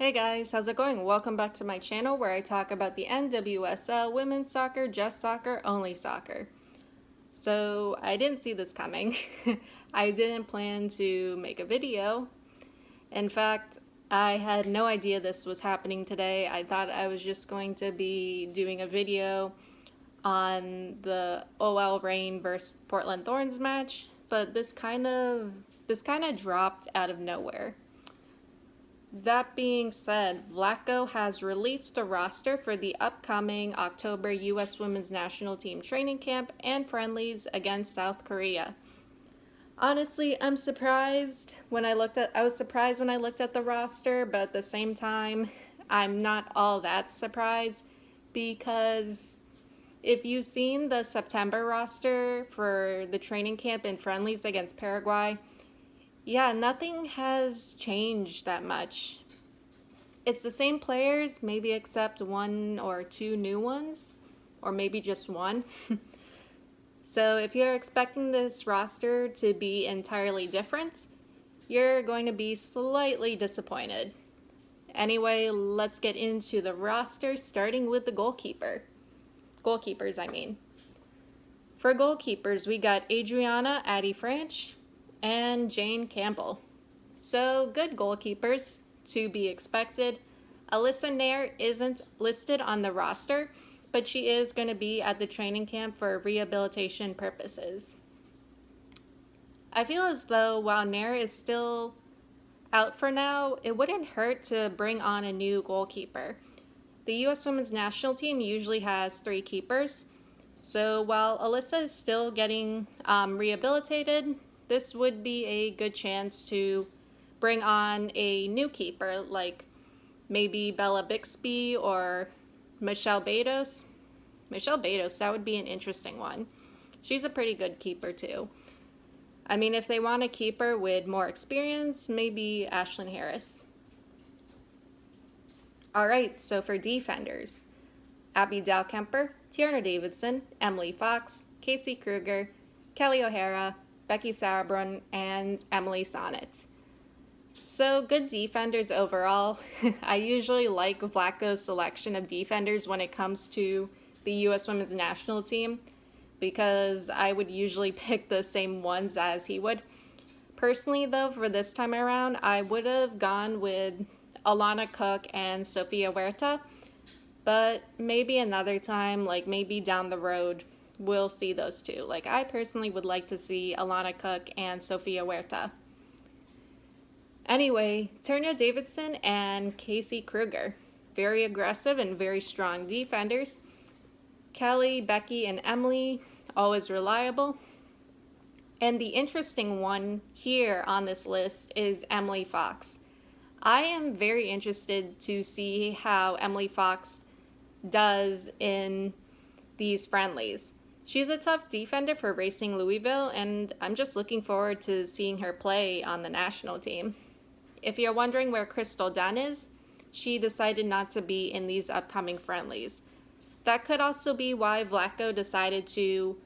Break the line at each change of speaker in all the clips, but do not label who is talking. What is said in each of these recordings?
Hey guys, how's it going? Welcome back to my channel where I talk about the NWSL, women's soccer, just soccer, only soccer. So I didn't see this coming. I didn't plan to make a video. In fact, I had no idea this was happening today. I thought I was just going to be doing a video on the OL Reign versus Portland Thorns match, but this kind of dropped out of nowhere. That being said, Vlatko has released the roster for the upcoming October U.S. Women's National Team training camp and friendlies against South Korea. Honestly, I was surprised when I looked at the roster, but at the same time, I'm not all that surprised because if you've seen the September roster for the training camp and friendlies against Paraguay, yeah, nothing has changed that much. It's the same players, maybe except one or two new ones, or maybe just one. So if you're expecting this roster to be entirely different, you're going to be slightly disappointed. Anyway, let's get into the roster, starting with the goalkeepers, I mean. For goalkeepers, we got Adriana Addy Franch and Jane Campbell. So good goalkeepers, to be expected. Alyssa Nair isn't listed on the roster, but she is going to be at the training camp for rehabilitation purposes. I feel as though while Nair is still out for now, it wouldn't hurt to bring on a new goalkeeper. The U.S. Women's National Team usually has 3 keepers, so while Alyssa is still getting rehabilitated, this would be a good chance to bring on a new keeper, like maybe Bella Bixby or Michelle Betos. Michelle Betos, that would be an interesting one. She's a pretty good keeper too. I mean, if they want a keeper with more experience, maybe Ashlyn Harris. Alright, so for defenders, Abby Dalkemper, Tierna Davidson, Emily Fox, Casey Kruger, Kelly O'Hara, Becky Sauerbrunn, and Emily Sonnet. So good defenders overall. I usually like Vlatko's selection of defenders when it comes to the U.S. Women's National Team because I would usually pick the same ones as he would. Personally though, for this time around, I would have gone with Alana Cook and Sofia Huerta, but maybe another time, like maybe down the road, we'll see those two. Like I personally would like to see Alana Cook and Sofia Huerta. Anyway, Tierna Davidson and Casey Kruger. Very aggressive and very strong defenders. Kelly, Becky, and Emily, always reliable. And the interesting one here on this list is Emily Fox. I am very interested to see how Emily Fox does in these friendlies. She's a tough defender for Racing Louisville, and I'm just looking forward to seeing her play on the national team. If you're wondering where Crystal Dunn is, she decided not to be in these upcoming friendlies. That could also be why Vlatko decided to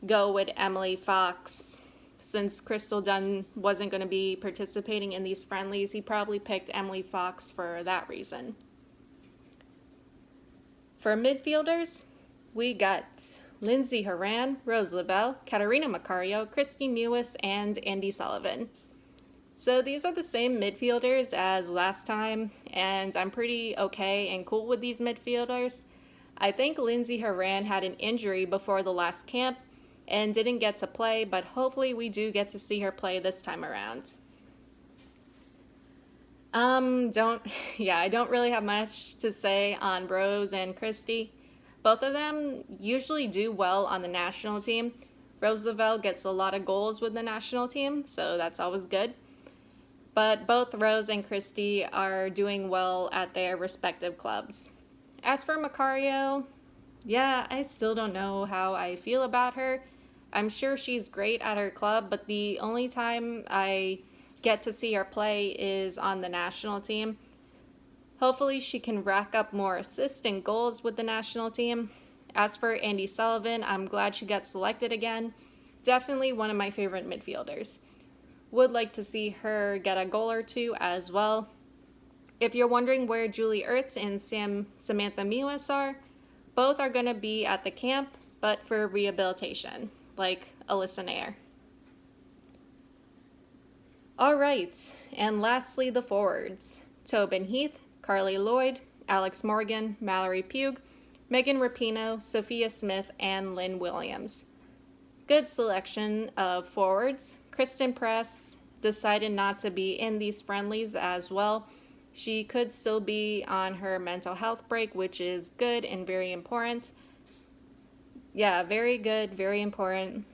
go with Emily Fox. Since Crystal Dunn wasn't going to be participating in these friendlies, he probably picked Emily Fox for that reason. For midfielders, we got Lindsay Horan, Rose Lavelle, Katarina Macario, Christine Mewis, and Andy Sullivan. So these are the same midfielders as last time, and I'm pretty okay and cool with these midfielders. I think Lindsay Horan had an injury before the last camp and didn't get to play, but hopefully we do get to see her play this time around. I don't really have much to say on Rose and Christy. Both of them usually do well on the national team. Rose Lavelle gets a lot of goals with the national team, so that's always good. But both Rose and Christy are doing well at their respective clubs. As for Macario, I still don't know how I feel about her. I'm sure she's great at her club, but the only time I get to see her play is on the national team. Hopefully she can rack up more assists and goals with the national team. As for Andy Sullivan, I'm glad she got selected again. Definitely one of my favorite midfielders. Would like to see her get a goal or two as well. If you're wondering where Julie Ertz and Samantha Mewis are, both are going to be at the camp, but for rehabilitation, like Alyssa Nair. All right, and lastly, the forwards. Tobin Heath, Carli Lloyd, Alex Morgan, Mallory Pugh, Megan Rapinoe, Sophia Smith, and Lynn Williams. Good selection of forwards. Kristen Press decided not to be in these friendlies as well. She could still be on her mental health break, which is good and very important. Yeah, very good, very important.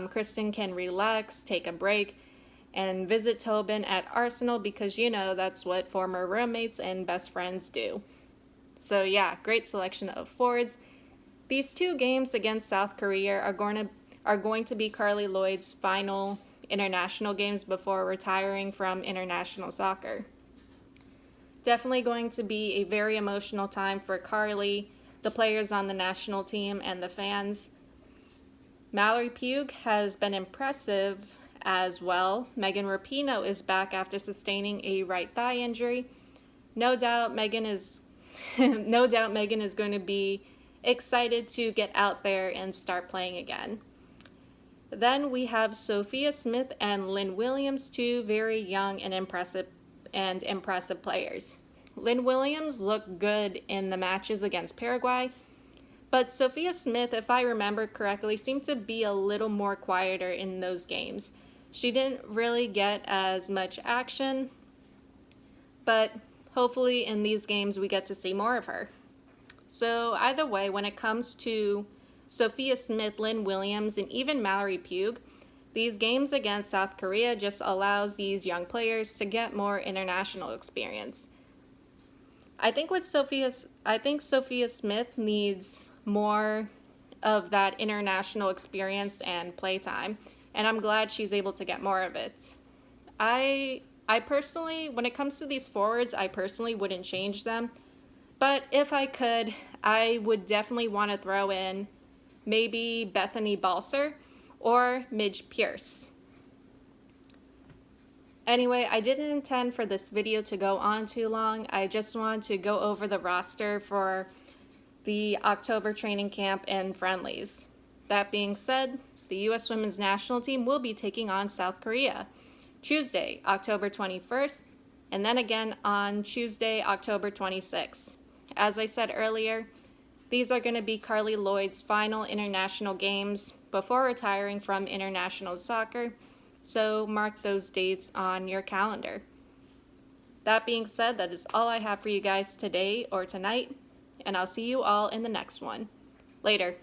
Kristen can relax, take a break, and visit Tobin at Arsenal because that's what former roommates and best friends do. So yeah, great selection of forwards. These 2 games against South Korea are going to be Carli Lloyd's final international games before retiring from international soccer. Definitely going to be a very emotional time for Carli, the players on the national team, and the fans. Mallory Pugh has been impressive as well. Megan Rapinoe is back after sustaining a right thigh injury. No doubt Megan is going to be excited to get out there and start playing again. Then we have Sophia Smith and Lynn Williams, 2 very young and impressive players. Lynn Williams looked good in the matches against Paraguay, but Sophia Smith, if I remember correctly, seemed to be a little more quieter in those games. She didn't really get as much action, but hopefully in these games we get to see more of her. So either way, when it comes to Sophia Smith, Lynn Williams, and even Mallory Pugh, these games against South Korea just allows these young players to get more international experience. I think Sophia Smith needs more of that international experience and playtime, and I'm glad she's able to get more of it. I personally, when it comes to these forwards, I personally wouldn't change them, but if I could, I would definitely want to throw in maybe Bethany Balser or Midge Pierce. Anyway, I didn't intend for this video to go on too long. I just wanted to go over the roster for the October training camp and friendlies. That being said, the U.S. Women's National Team will be taking on South Korea Tuesday, October 21st, and then again on Tuesday, October 26th. As I said earlier, these are going to be Carli Lloyd's final international games before retiring from international soccer, so mark those dates on your calendar. That being said, that is all I have for you guys today or tonight, and I'll see you all in the next one. Later.